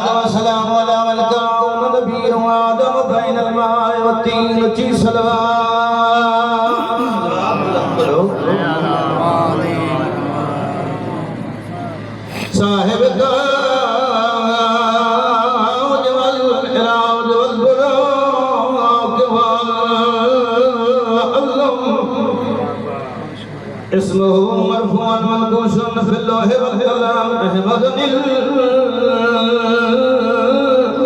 والسلام على من كان نبي وآدم بين الماء والطين کی صلوات صاحب التاج والإعراج والبراق والعلم اسمه مرفوعا منقوشا في اللوح والقلم أحمد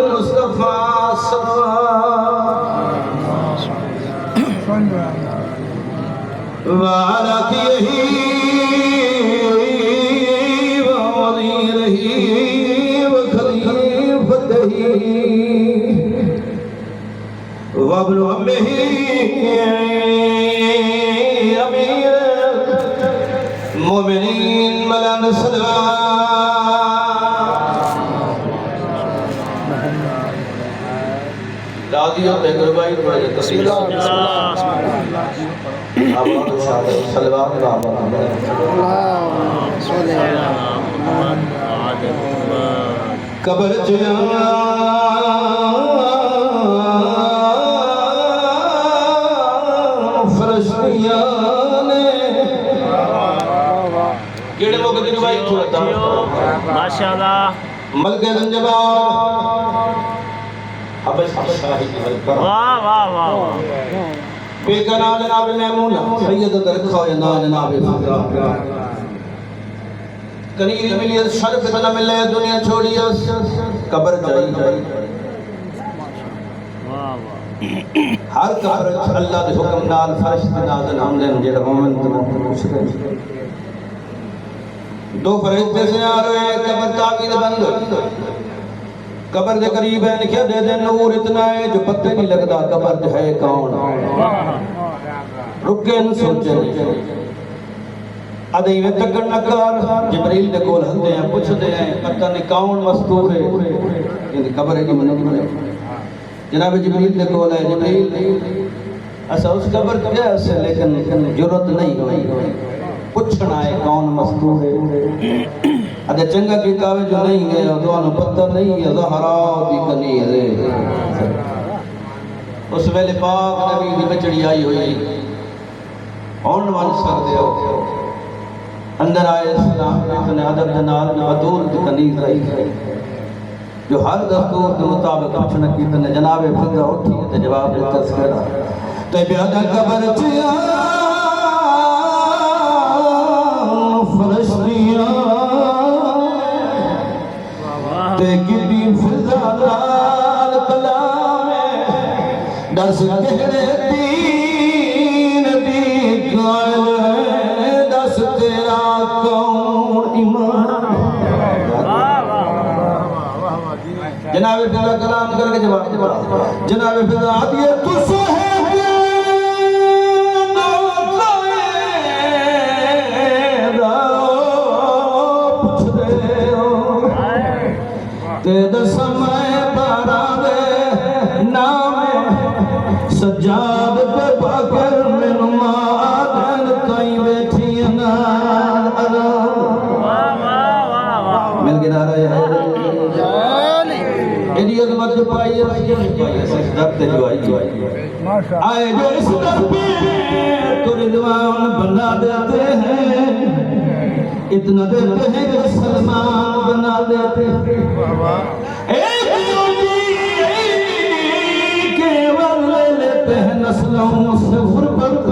المصطفى وعلى كيه ووزيره وخليفته وابن عمه أمير المؤمنين ملان السلام دادی اور بیگر بھائی بڑے تصویر آباد شاہد سلوات بابا قبر جانا فرشتیانے کیڑے موقع دن بھائی تھوڑا تھا ماشاءاللہ ملکہ زنجبار حبش شاہی کی ملکہ واہ واہ واہ بیکنا جناب میمونہ سید درخوا جناب فضا کنیری ملی شرف اتنا ملے دنیا چھوڑی قبر جائی ہر قبر اللہ دے حکم نال فرشت نازل آمدے جیڑا مومن تمہیں پوچھ رہے دو فرشتے سے آ رہے قبر تعمیر بند قبر دے قریب ہے لکھیا دے دے نور اتنا ہے جو پتہ نہیں لگتا قبر جو ہے کون رکے ان سوچے ادھے میں تکڑ نکار جبریل دے کول ہلدے ہیں پوچھ دے ہیں پتہ نہیں کون مستور ہے یعنی قبر ہے کہ منور ہے جناب جبریل دے کول ہے جبریل ایسا اس قبر کیا ہے اسے لیکن جرت نہیں ہوئی پوچھنا ہے کون مستور ہے ادھے چنگا کی کاوے جو نہیں گئے دوانو پتہ نہیں ہے زہرا بھی کنی ہے اس ویلے پاک نبی دی بچڑی آئی ہوئی اون ون سکتے ہو اندر آئے السلام اتنے عدب جنال جو بدور دی کنیز رہی ہے جو ہر دستور کے مطابق پوچھنا کی تنے جناب فضا اٹھی ہے جواب دے تذکرہ تے بیادہ قبر چیا فرشتیاں تے گلی فضا لال کلامے دس کہڑے دین دی قائل ہے دس تیرا کون ایمان جناب فضا کلام کر کے جواب جناب فضا آدھی ہے تو صحیح تیرے سمائے بارا دے نام سجاد پہ باکر میں نمادن کئی بیٹھی انال مل گیا رہا ہے ایڈی عظمت جو پائی ہے اس در تے جو آئی آئے جو اس در پہ تو رضوان بنا دیتے ہیں اتنا دیتے ہیں کہ سلمان بنا دیتے ہیں ایک یوگی کیول لے لیتے ہیں نسلوں سے غربت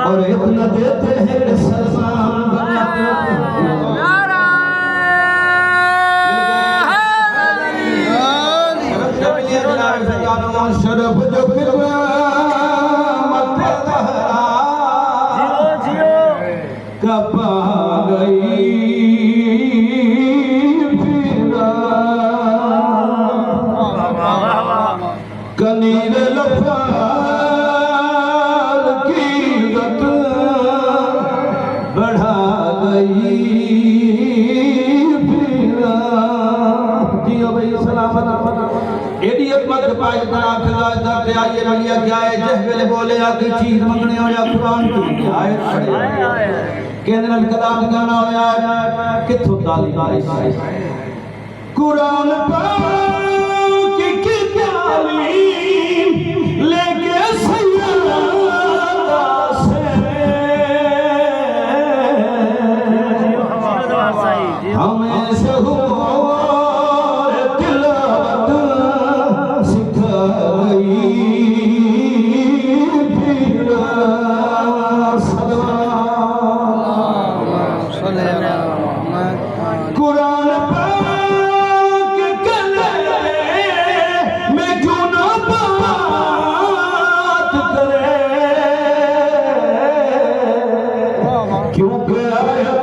اور اتنا دیتے ہیں کہ سلمان بنا دیتے ہیں شرف جو پھروا مت کپا گئی کنیر لفال کی عزت بڑھا گئی جیو بھائی سلامت ایڈی عظمت پائی بنا فضا در تے آئیے نبیا کیا ہے جہوے بولے آگے چیز منگنے ہو یا قرآن کی آیت پڑھے کہنے نال کلام گانا ہویا کتھو تعلیم آئی قرآن پاک کی تعلیم لے کے سیادہ سے ہمیں سہور تلاوت سکھائی پھر قرآن پاک کلے میں کیوں نہ بات کرے کیونکہ آیا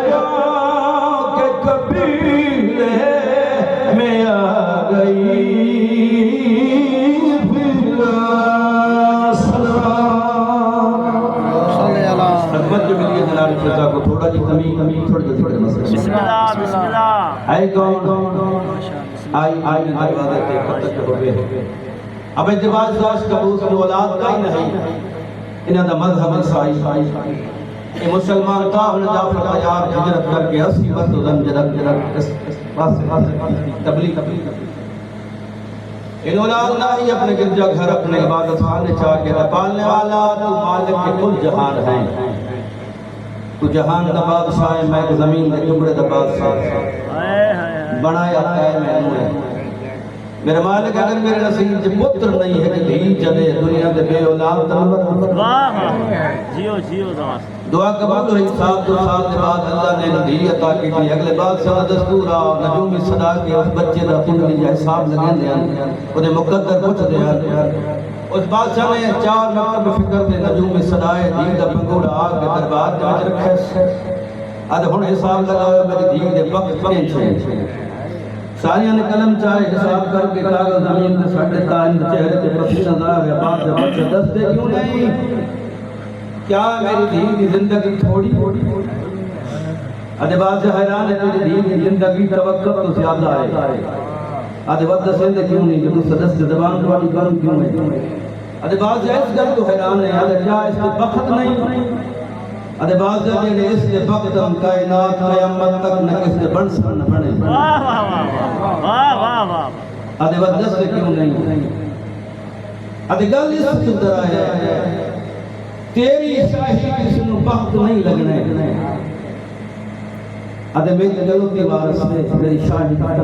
کہ قبیلے میں آ گئی خدمت جو ملی ہے جناب فضا کو تھوڑا جی کمی تھوڑی مسئلہ بسم اللہ بسم اللہ آئی کون آئی عبادت ہے ختم ہو گئے اب اتباع داشت قبوس کی اولاد کا ہی نہیں انہاں دا مذہب عیسائی یہ مسلمان تھا انہاں جعفر طیار ہجرت کر کے 80 وقت ادھم جرد تبلیغ ان اولاد نہ ہی اپنے گرجا گھر اپنے عبادت خانے چاہ کے پالنے والا تو مالک کے کل جہان ہیں تو جہان دا بادشاہ ہے میں زمین دے ٹکڑے دا بادشاہ بنایا ہے میں نے میرے مالک اگر میرے نصیب جب پتر نہیں ہے کہ دھی چلے دنیا دے بے اولاد تنور واہ جیو جیو دماغ دعا قبول ہوئی 7 سال کے بعد اللہ نے دھی عطا کی تھی اگلے بادشاہ دستور آ نجومی صدا کے اس بچے دا کنڈلی جا حساب لگیں دے انہیں مقدر پوچھ دے اس بادشاہ نے 4 مکتب فکر دے نجومی صدائے دھی دا پنگوڑا آگ کے دربار کے وچ رکھے آدھے ہن حساب لگاؤ میری دھی دے وقت پڑھیں چھے ساریاں نے قلم چاہے حساب کر کے کاغذ زمین دے ساڑھے تائن چہرے تے پسینہ دار ہے بعد سے بچے دستے کیوں نہیں کیا میری دھی کی زندگی تھوڑی آدھے بعد سے حیران ہے میری دھی کی زندگی توقع تو زیادہ ہے آدھے بعد دستے کیوں نہیں کہ مستدس زبان تھوڑی گرم کیوں ہے آدھے بعد سے اس گل تو حیران ہے آدھے کیا اس کے وقت نہیں آدھے بعد سے جنہیں اس کے وقت ہم کائنات قیامت تک نہ اس کے بن سکن نہ بنے واہ واہ واہ واہ واہ آدھے بعد دستے کیوں نہیں آدھے گل اس کی طرح ہے تیری شاہی کسی نو وقت نہیں لگنے آدھے میری غلطی وارث ہے میری شاہی آج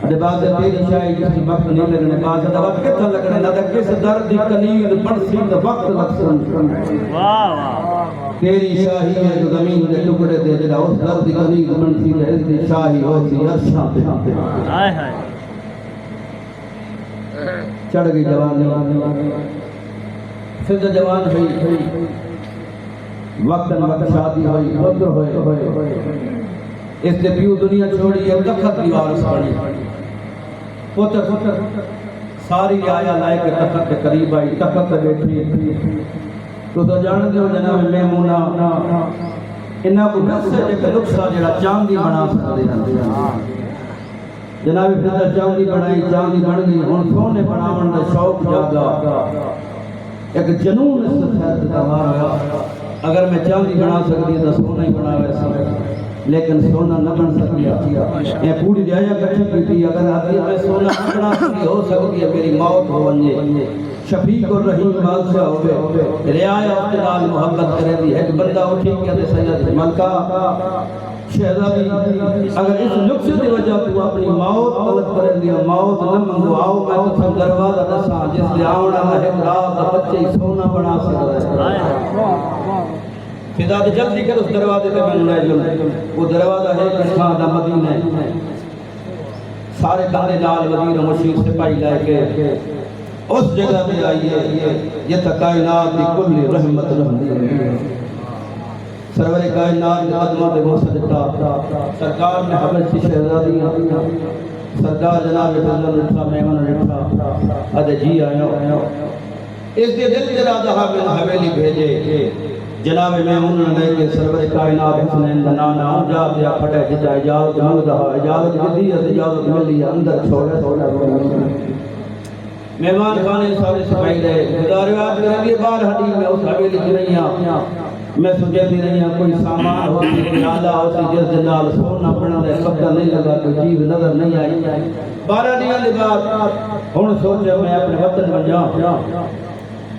آدھے بعد تیری شاہی کسی وقت نہیں لگنے بعد وقت کتنا لگنے نہ کس درد دی کنید پڑسی تو وقت لگ سن واہ واہ تیری شاہی ہے جو زمین دے ٹکڑے دے جڑا اس درد دی کنید پڑسی تے اس دی شاہی ہوتی عرشاں تے ہائے ہائے چڑھ گئی جوانی پھر جوان ہوئی وقتاً وقت شادی ہوئی پتر ہوئے اس نے پیو دنیا چھوڑی ہے تخت کی وارث بنی پتر ساری آیا لائے کے تخت کے قریب آئی تخت سے بیٹھی تو جان دیو جناب میمونہ انہاں کو دس سے جے نقصہ جڑا چاندی بنا سکتے ہیں جناب پھر چاندی بنائی چاندی بن گئی ہن سونے بناون دا شوق جاگا ایک جنون اس خیر کا مارا اگر میں چاندی بنا سکتی تو سونا ہی بنا ویسا لیکن سونا نہ بن سکیا میں پوری رعایا کٹھی کی تھی اگر آدھی میں سونا نہ بنا سکتی ہو سکتی ہے میری موت ہو ونجے شفیق الرحیم بادشاہ ہوئے رعایا اختلال محبت کرے دی ایک بندہ اٹھی کیا دے سید ملکہ شہزادی اگر اس نقصے دی وجہ تو اپنی موت طلب کریں دیا موت نہ منگو آؤ میں تو تم دروازہ دساں جس لئے آونا ہے رات بچے سونا بنا سکتا ہے فضا دے جلدی کر اس دروازے تے میں لے جاؤں وہ دروازہ ہے کشان دا مدینہ ہے سارے بندے لال وزیر مشیر سپاہی لائے کے اس جگہ پہ آئیے یہ تا کائنات دی کل رحمت رحمت سرور کائنات نے قدموں دے موسیقہ سرکار نے حبشی شہزادی سرکار جناب فضل اٹھا میمن اٹھا ادھے جی آیا اس دے دل جرا دہا میں حویلی بھیجے جناب میمن نے کہ سرور کائنات حسنین دنانا جا دیا پھٹے جتا اجازت مانگ دہا اجازت ملی اجازت ملی اندر چھوڑے مہمان خانے سارے سپاہی رہے خدا روایت کریں گے بار حدیث میں اس حویلی کی نہیں میں سوچے بھی نہیں ہوں کوئی سامان ہوتی کوئی آلہ ہوتی جس جلال سونا بنا دے پتہ نہیں لگا کوئی چیز نظر نہیں آئی 12 دن کے بعد ہن سوچے میں اپنے وطن میں جاؤں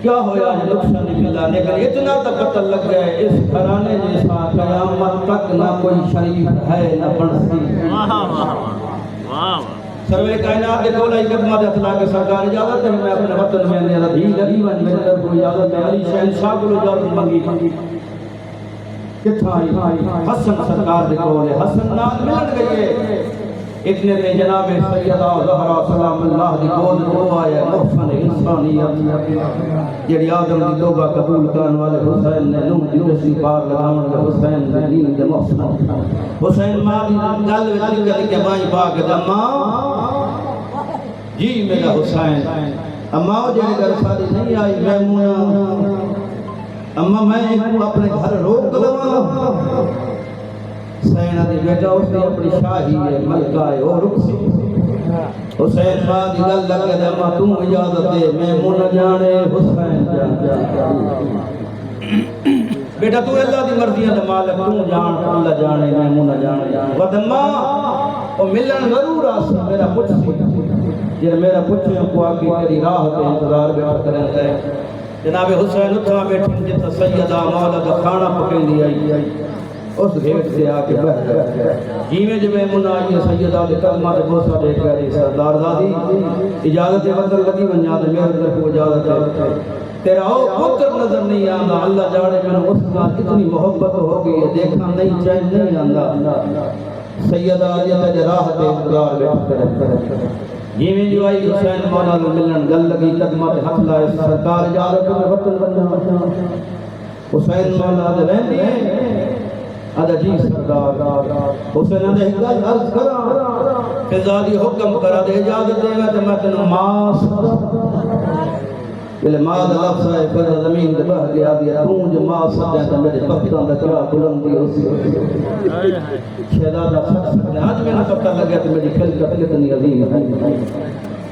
کیا ہویا ہے نقصان نہیں ملا لیکن اتنا تک پتہ لگ گیا ہے اس گھرانے جیسا قیامت تک نہ کوئی شریف ہے نہ بنسی واہ واہ واہ سروے کائنات کے کول آئی قدمہ دے اطلاع کے سرکار اجازت ہے میں اپنے وطن میں اندھیرا دھی لگی ون میرے طرف کو اجازت ہے علی شہنشاہ کو اجازت منگی کتھا آئی حسن سرکار دے کول ہے حسن نال ملن گئی ہے اتنے میں جناب سیدہ زہرا سلام اللہ دی گود رو آیا محسن انسانیت جڑی آدم دی توبہ قبول کرنے والے حسین نے نوح دی رسی پار لگاون گے حسین دے دین دے محسن حسین ماں دی گل وچ نکل کے مائی پاک دما جی میرا حسین اما جڑے گھر ساری نہیں آئی میمونہ اما میں اپنے گھر روک لواں سینہ دی بیٹا اس نے اپنی شاہی ہے ملکہ ہے اور رکسی حسین ماں دی گل لگے دے اما تم اجازت دے میمونہ جانے حسین جان بیٹا تو اللہ دی مرضیاں دے مالک تم جان اللہ جانے میمونہ جانے ودما او ملن ضرور آسا میرا پچھ سی جن میرا پچھے کو آگے تیری راہ پہ انتظار بیٹھ کریں گے جناب حسین اتھا بیٹھیں جتا سیدہ مولا دا کھانا پکیں دی آئی اس گھیٹ سے آکے بہ گئے جیویں جو میں منائی سیدہ دے قدمہ دے بوسہ دے کری سردار دادی اجازت وطن لگی بنیاد میرے در کو اجازت ہے تیرا او پتر نظر نہیں آندا اللہ جاڑے میں اس کا اتنی محبت ہو گئی ہے دیکھا نہیں چین نہیں آندا سیدہ آجیہ تے راہ دے انتظار بیٹھ کریں جیویں جو آئی حسین مولا دے ملن گل لگی قدمہ دے ہتھ لائے سرکار اجازت میں وطن بننا حسین مولا دے ویندی آدھا جی سردار حسین نے گل عرض کرا فضادی حکم کرا دے اجازت دے گا تو میں تنو ماس بلے ماں دا لفظ ہے پر زمین دے بہ گیا دیا توں جو ماس دے تو میرے پختان دا کیا بلندی ہو سی شہزادہ شخص نے آج میں نے پتہ لگیا تو میری خلقت کتنی عظیم ہے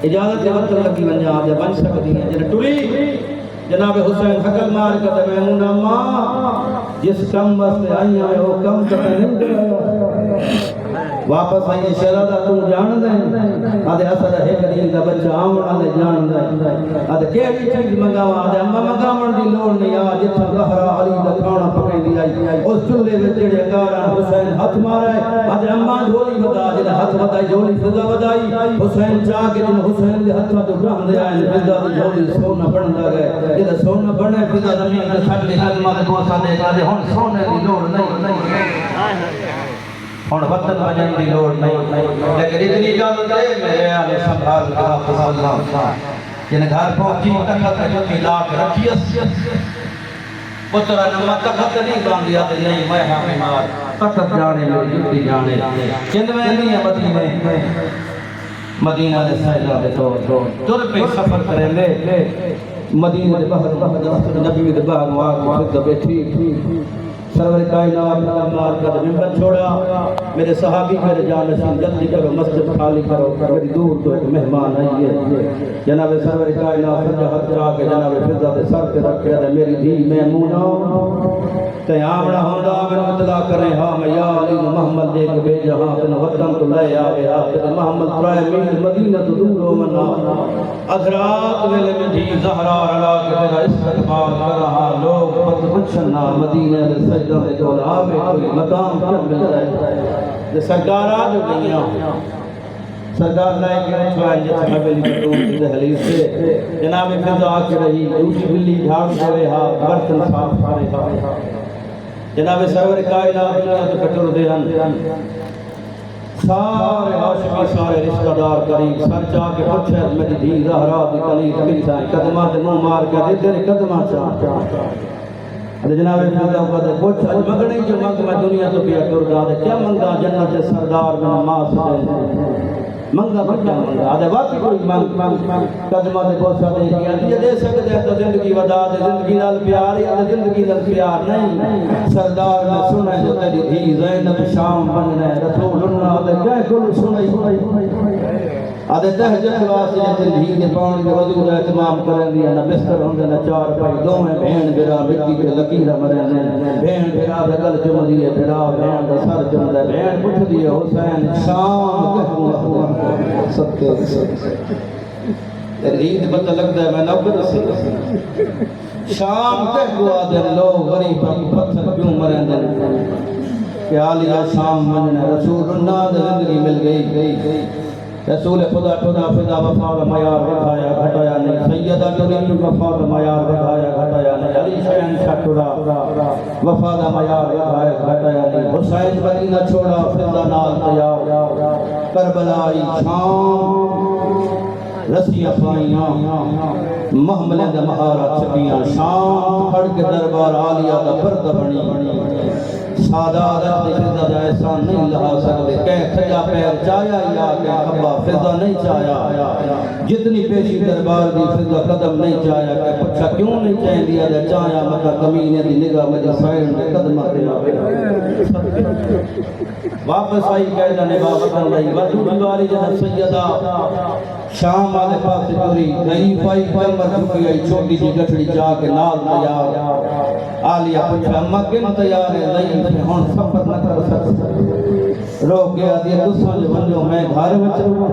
اجازت دے وقت لگی ونجا آجا بن سکتی ہے جنہیں ٹوری جناب حسین حقل مار کہتا میمونہ ماں جس کم واسطے آئی ہیں وہ کم کہتا نہیں دے واپس آئیے شہزادہ تم جان دیں آدھے اثر ہے کریم دا بچہ آمن آدھے جان دیں آدھے کیڑی چیز منگاوا آدھے اما منگاون دی لوڑ نہیں آ جتھا زہرا علی دا کھانا پکے دی آئی اس چولہے وچ جڑے انگاراں حسین ہاتھ مارا ہے آدھے اما جھولی ودا جڑے ہاتھ ودائی جھولی فضا ودائی حسین چاہ کے جن حسین دے ہتھاں تو ڈھان دے آئے فضا دی جھولی سونا بندا گئے جڑا سونا بنے فضا زمین تے ساڈے قدماں تے بوسا دے کے ہن سونے دی لوڑ نہیں ہن وطن بنن دی لوڑ نہیں لیکن اتنی اجازت ہے میرے آلے سنبھال کے واپس اللہ جن گھر پہنچی تخت جتی لا کے رکھی پترا نما تخت نہیں باندھیا تے نہیں میں ہاں بیمار تخت جانے میری جتی جانے چند میں نہیں ہے مدینے مدینہ دے سائلہ دے تو تر پہ سفر کریں لے مدینہ دے باہر نبی دے باہر واقع خود بیٹھی سرور کائنات مار کر ممبر چھوڑا میرے صحابی میرے جانشین جلدی کرو مسجد خالی کرو میری دور تو ایک مہمان آئی ہے جناب سرور کائنات سجا ہاتھ چاہ کے جناب فضا دے سر پہ رکھے دے میری دھی میمونہ تے آمنا ہوندا میں اطلاع کریں ہاں میں یا علی محمد دے کے بھیجا ہاں تن وطن تو لے آوے آتے محمد ترائے میل مدینہ تو دور ہو منا ادھرات ویلے میں دھی زہرا رلا کے میرا استقبال کر رہا لوگ پت پچھنا مدینہ دے سجدہ دے دول آوے کوئی مقام کب مل جائے دے سرکار آج گئیاں سرکار لائے کے اچھوائیں جیسے حبیلی بطور دے حلیف سے جناب فضا آکے رہی دوسری بلی جھاڑ دے رہا برتن صاف کھا رہا جناب سرور کائنات تو کٹر دے ہن سارے عاشقی سارے رشتہ دار قریب سر جا کے پچھے میری دھی زہرا دی قلیب کلیسائیں قدمہ دے منہ مار کے دے تیرے قدمہ چاہ جناب فضا کو دے پوچھ اج مگنے جو منگ میں دنیا تو پیا کر دا دے کیا منگا جنت سردار میں نماز دے منگا بچہ منگا آدھے واقعی کوئی منگ قدمہ دے بوسہ دے گیا یہ دے سکتے ہیں تو زندگی ودا دے زندگی نال پیار یا زندگی نال پیار نہیں سردار میں سنے جو تیری دھی زینب شام بننے رسول اللہ دے کیا کل سنے آدھے تہجد واسطے جتے دھی دے پانی دے وضو دا اہتمام کرن دیا نہ بستر ہوندے نہ چار پائی دو میں بہن بھرا مٹی تے لکیراں مرن دے بہن بھرا دا گل چم دی بھرا بہن دا سر چم دا بہن پٹھ دی حسین شام کہو ستے دھی دے پتہ لگدا ہے میں نوکر سے شام کہو آدھے لوگ غریب پتھر کیوں مرن دے کہ عالیہ شام مننا رسول اللہ دے زندگی مل گئی رسول خدا خدا فدا وفا کا معیار دکھایا گھٹایا نہیں سیدہ نبی وفا کا معیار دکھایا گھٹایا نہیں علی شہن شکرا وفا کا معیار دکھایا گھٹایا نہیں حسین مدینہ چھوڑا فدا نال تیار کربلائی شام رسیاں پائیاں محملیں دا مہارت چکیاں شام پھڑ کے دربار عالیہ دا پردہ بنی سادات اپنی فضا دا احسان نہیں لہا سکتے کہیں کھجا پیر چایا یا کہ خبا فضا نہیں چایا جتنی پیشی دربار دی فضا قدم نہیں چایا کہ پچھا کیوں نہیں چاہیں دیا دے چایا مکہ کمینے دی نگاہ مجھے سائن دے قدمہ دیا واپس آئی قیدہ نے واپس آئی وجود والی جنہ سیدہ شام والے پاس چوری نہیں پائی کمر جھکی آئی چھوٹی جی گٹھڑی جا کے نال تیار عالیہ پوچھا اماں کن تیار ہے نہیں تھے ہون سفر نہ کر سکتا رو گیا دیا دوسروں جو بنجو میں گھر میں چلوں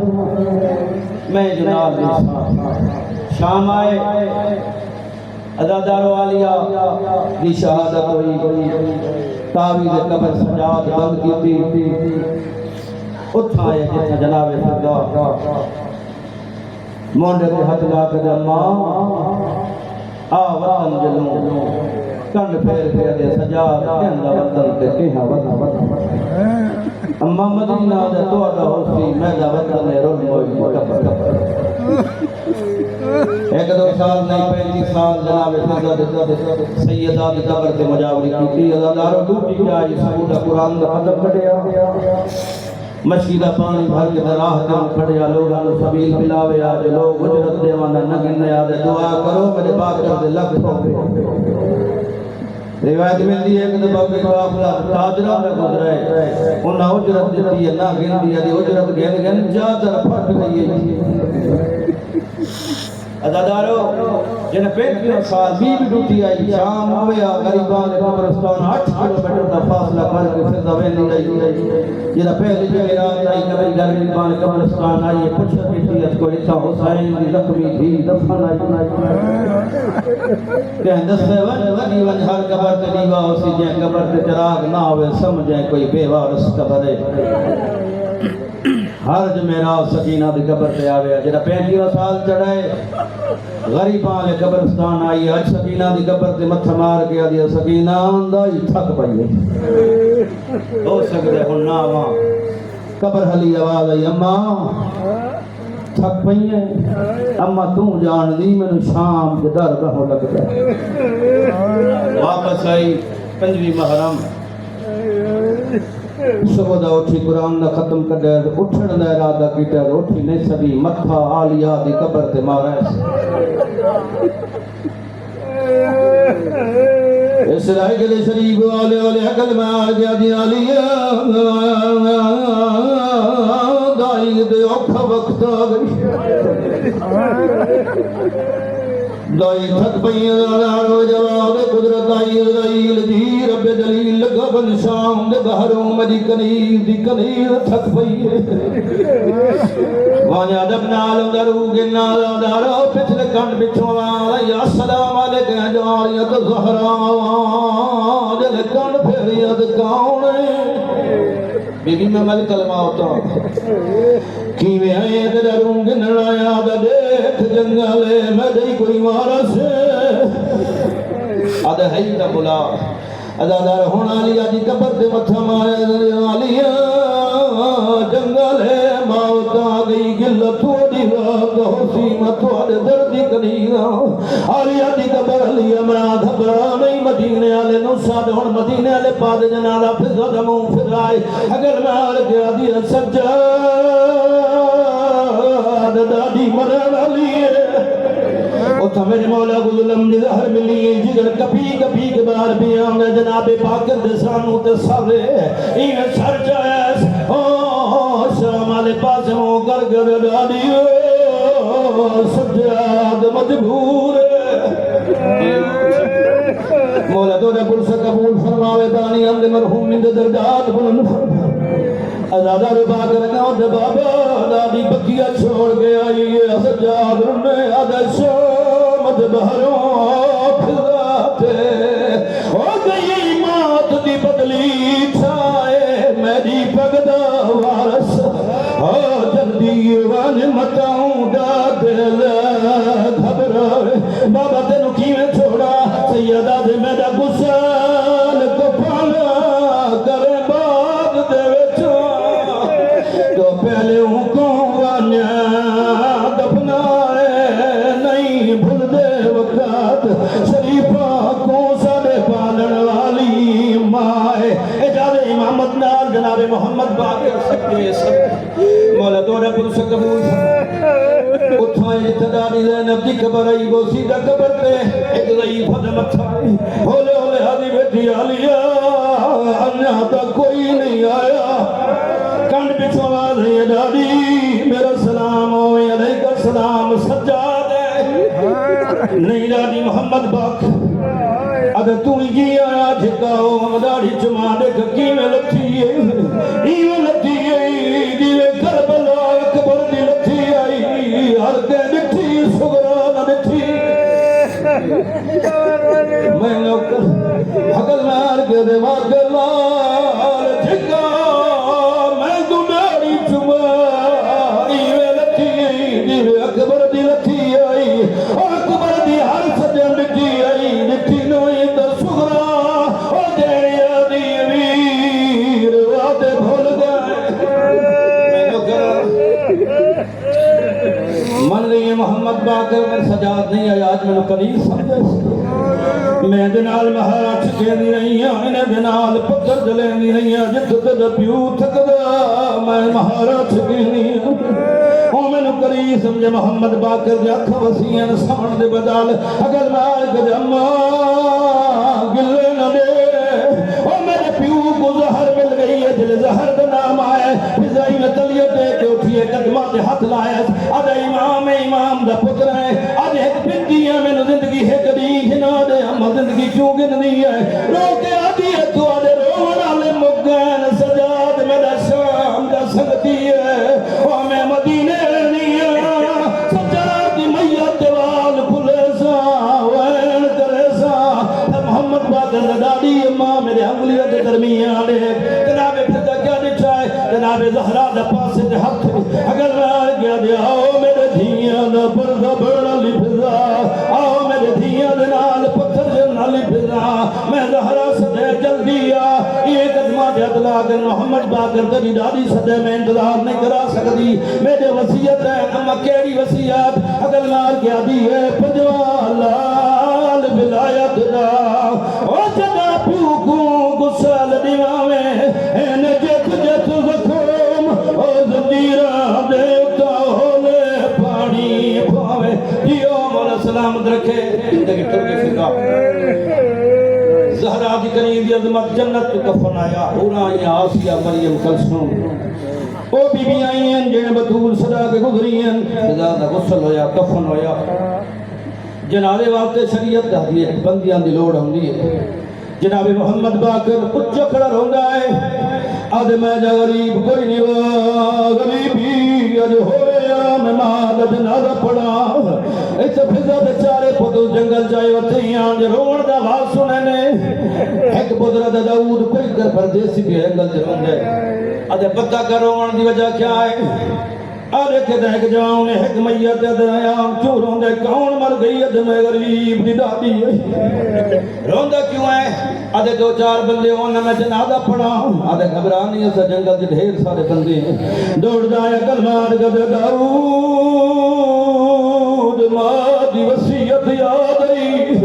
میں جناب شام آئے عزادارو عالیہ دی شہادت ہوئی تعویذ قبر سجاد بند کی تھی اٹھائے جیسے جناب سردار مونڈے کے ہاتھ لا کے ماں آ وطن جلوں کنڈ پھیر پھیر دے سجاد کہندا وطن تے کہاں وطن اما مدینہ دے توڑا ہوسی میدہ وطن رن ہوئی کبر ایک دو سال نہیں 35 سال جناب فضا سیدہ دی قبر تے مجاوری کی تھی عزادارو ڈوٹی جائی سبودہ قرآن دا ختم کٹیا مشکیدہ پانی بھر کے راہ دم کھڑیا لوگاں نو سبیل پلاوے آج لوگ اجرت دیوانا نگنے آدھے دعا کرو میرے باکر دے لکھ ہوگے روایت ملتی ہے کہ دبا کے قافلہ تاجرہ میں گزرے انہاں اجرت دیتی ہے نہ گن دیا دی اجرت گن گن جادر پھٹ گئی ہے عزادارو جنہیں 35 سال بھی ڈوٹی آئی شام ہویا غریبان قبرستان 8 کلومیٹر کا فاصلہ کر کے پھر دویلی آئی جنہیں پہلی جگہ رات آئی کبھی غریبان قبرستان آئی کچھ کیفیت کو اتھا حسین دی زخمی بھی دفن آئی کہیں دستے ونی ون ہر قبر تے دیوا اسی جائیں قبر تے چراغ نہ ہوئے سمجھیں کوئی بے وارث قبر ہے ہر جمیرہ سکینہ دی قبر تے آوے جنہیں 35 سال چڑھائے غریبان لے قبرستان آئی اج سکینہ دی قبر تے متھا مار گیا دیا سکینہ اندائی تھک پائیے ہو سکتے ہن نہ وہاں قبر حلی آواز آئی اماں تھک پائیے اماں توں جان دی میں نے شام کے در کہو لگتا ہے واپس آئی 5 محرم صبح دا اٹھی قرآن دا ختم کر دے اٹھن دا ارادہ کیتا اٹھی نہیں سبھی متھا عالیہ دی قبر تے مارا اس رائے کے لئے شریف والے عقل میں آ گیا دی عالیہ دائی دے اوکھا وقت آ گئی دائی تھک پئی دارو جواب قدرت آئی اسرائیل دی رب دلیل لگا بن شام دے بہروں مجی کنیر دی کنیر تھک پئی وانیا دب نالوں درو گنا دارو پچھلے کنڈ بچھوں آئی السلام علیکم جاریت زہرا جلے کنڈ پھیریت کاؤنے بی بی میں مل کلمہ ہوتا کیویں آئے دروں گنڑایا دا دیکھ جنگلے میں دئی کوئی مارا سے آدھے ہے تا بلا ادادار ہونا لیا جی قبر دے متھا مارے آلیا جنگلے موت آ گئی گل تھوڑی رات ہوسی متھوڑے دردی کنیرا آلیا جی قبر لیا میں گھبرا نہیں مدینے آلے نوساد ہون مدینے آلے پاد جنالا پھر زدموں پھر آئے اگر میں آل گیا دیا سجاد دادی مرنا لیے اتھا میرے مولا کو ظلم دی زہر ملی جگر کبھی کبھی کے بار بھی آنگا جناب باکر دے سانو تے سارے این سر جائے شام والے پاس ہوں کر کر ڈالی سجاد مجبور مولا تو نے پرس قبول فرماوے دانی ہم دے مرحوم اندے درجات بلند فرماوے ازادہ ربا کر گاؤں دے بابا دادی بکیا چھوڑ کے آئی ہے سجاد رنے آدھا شامد بہروں پھراتے ہو گئی موت دی بدلی چھائے میری پگدہ وارس ہو جلدی وان متاؤں دا دل گھبرائے بابا تینو کیویں چھوڑا سیدہ دے میرا گسل کو پھالا کرے بعد دے وچا تو پہلے ہوں کون وانیا دفنائے نہیں بھول دے وقت شریفہ کو سارے پالن والی مائے اجازت امامت نال جناب محمد باقر سکتے سب مولا دورہ پر سے قبول اٹھائیں اتداری زینب دی قبر آئی وہ سیدھا قبر پہ ایک ضعیف حدم اٹھائی ہولے ہولے حدی بیٹھی آلیا انہا تک کوئی نہیں آیا کنڈ پچھو آواز ہے ڈاڈی میرا سلام ہوئے علیہ کا سلام سجاد ہے نہیں ڈاڈی محمد باق اگر تو ہی کی آیا جھکا ہو ہم ڈاڈی چما دیکھ کی میں لکھی ہے ایویں لکھی ہے دیوے کربلا اکبر دی لکھی آئی ہر کے لکھی سگران لکھی میں نوکر حقل مار کے دیوار کے لال جھکا میں تو ڈاڈی چما ایویں لکھی ہے دیوے اکبر دی لکھی آئی اور اکبر دی ہر سجن لکھی آئی لکھی نوئی تو سگران اور دیڑیا دی ویر وعدے بھول گئے میں نوکر من رہی ہے محمد باقر میں سجاد نہیں آیا آج میں قریب سمجھے میں دنال مہارا چھکے نہیں رہی ہیں انہیں دنال پتر جلے نہیں رہی ہیں جت تد پیو تھکدا میں مہارا چھکے نہیں ہوں میں قریب سمجھے محمد باقر جاکھ وسیعن سامن دے بدال اگر مار کے جمع گلے نہ دے اور میرے پیو کو زہر مل گئی ہے جلے زہر دا نام آئے فضائی میں تلیت دے کے اٹھیے قدمات ہاتھ لائے آدھا امام دا پتر ہے آدھے ایک بنتی ہے میں زندگی ہے کبھی گھنا دے ہم زندگی کیوں گھننی ہے رو کے آدھی ہے تو آدھے روڑ آلے مگین سجاد میرا شام دا سنگتی ہے اور میں مدینے نہیں ہے سجاد دی میت دیوال کھلے سا وین کرے سا محمد باقر دادی اماں میرے انگلیوں کے درمیان ہے جناب پھر کیا دکھائے جناب زہرا دا پاسے دے ہاتھ اگر میں گیا دے آؤ میرے دھیاں دا پردہ بڑا لفظا آؤ میرے دھیاں دے نال پتھر جنہ لفظا میں زہرا سدے جلدی آ یہ قدمہ دے اطلاع کر محمد باقر تری دادی سدے میں انتظار نہیں کرا سکتی میرے وسیعت ہے اما کیڑی وسیعت اگر مار گیا دی ہے پجوا لال بلایت دا او جدا پیو کو گسل دیواویں این جت جت زخم او زنجیرہ دیوتا ہولے پانی پاوے دیو مولا سلامت رکھے زندگی ٹر کے فکا زہرا دی کریم دی عظمت جنت تو کفن آیا اونا آیا آسیہ مریم کلثوم او بی بی آئی ہیں جنہیں بطول صدا کے گزری ہیں خدا دا غسل ہویا کفن ہویا جنابے واسطے شریعت دا دی بندیاں دی لوڑ ہوں دی ہے جناب محمد باقر کچھ کھڑا رہندا ہے آدھے میں جا غریب کوئی نہیں غریبی آج ہوئے میں ماں جنازہ پڑھا ایسے فضا دے چارے پتو جنگل جائے وطیاں جو روڑ دا آواز سنے نے ایک بدرہ دا داود کوئی در پردیسی بھی انگل جرون دے آدھے پتہ کا روڑ دی وجہ کیا ہے آدھے کہ دیکھ جاؤں نے ایک میت دیام کیوں روندے کون مر گئی ہے میں غریب دی دادی ہے روندہ کیوں ہے آدھے دو چار بندے ہونا میں جنازہ پڑھا آدھے گھبرانی ہے جنگل جی ڈھیر سارے بندے ہیں دوڑ جائے کلمات گدے داود ماں دی وسیعت یاد آئی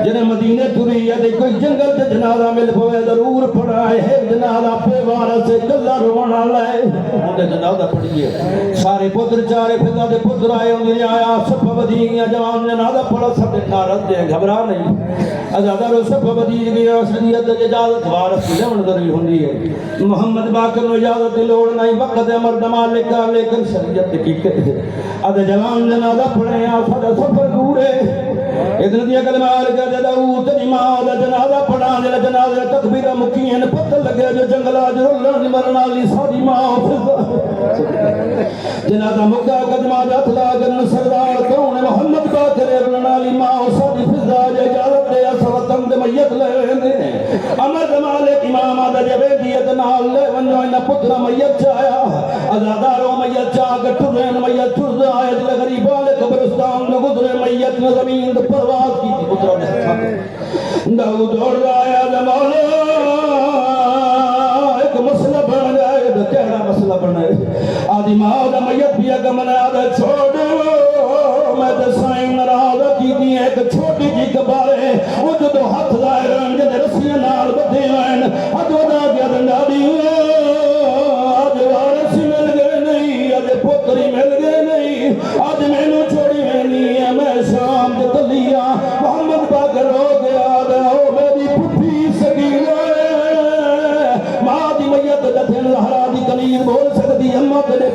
جنہیں مدینے تری ہے کوئی جنگل سے جنازہ مل پوے ضرور پڑھائے ہے جنازہ پہ وارہ سے کلہ رونا لائے دے جنازہ پڑھیے سارے پتر چارے فضا دے پتر آئے انہیں آیا سب بدیگیاں جوان جنازہ پڑھا سب نارد دے گھبرا نہیں ازادارو سب بدیگیاں شریعت دے اجازت وارث کی لمن ضروری ہوندی ہے محمد باقر نو اجازت لوڑ نہیں وقت مرد مالک لیکن شریعت کی کہتے اد جوان جنازہ پڑھے آ سارا سفر دور ہے ادھر دیا کلمات کہتے داؤد تیری ماں دا جنازہ پڑھا جلا جنازہ تکبیر مکین پتہ لگے جو جنگلا جو اللہ مرنا لی ساری ماں جنازہ مکہ قدمہ جات لاغن سردار کون محمد باقر ابن علی ماں ساری فضا اجازت دے سوطن دے میت لے دے امر مالک امام آدھا جبے دیت نال لے ونجو انہ پتر میت چایا ازادارو میت چاہ گٹھرین میت چرز آیت لغریب والے قبرستان دے گزرے میت نے زمین دے پرواز کی تھی پتر نے ساتھ داؤد اور آیا دے مولا ایک مسئلہ بن جائے تو کہنا مسئلہ بنے آدھی ماں دا میت بھی اگم نے آدھا چھوڑو میں تے سائن نرادہ کی دی ایک چھوٹی جی کبارے وہ جو دو ہاتھ ظاہر ہیں جنہیں رسیاں نال بدھے ہیں حد ودا گیا دنڈاڑی آج وارث مل گئے نہیں آج پتری مل گئے نہیں آج میں نو چھوڑی میں نہیں ہے میں شام کے تلیا محمد باقر ہو گیا او میری پھوپھی سگیر ماں دی میت دتھن زہرا دی کلیر بول سکتی اماں تیرے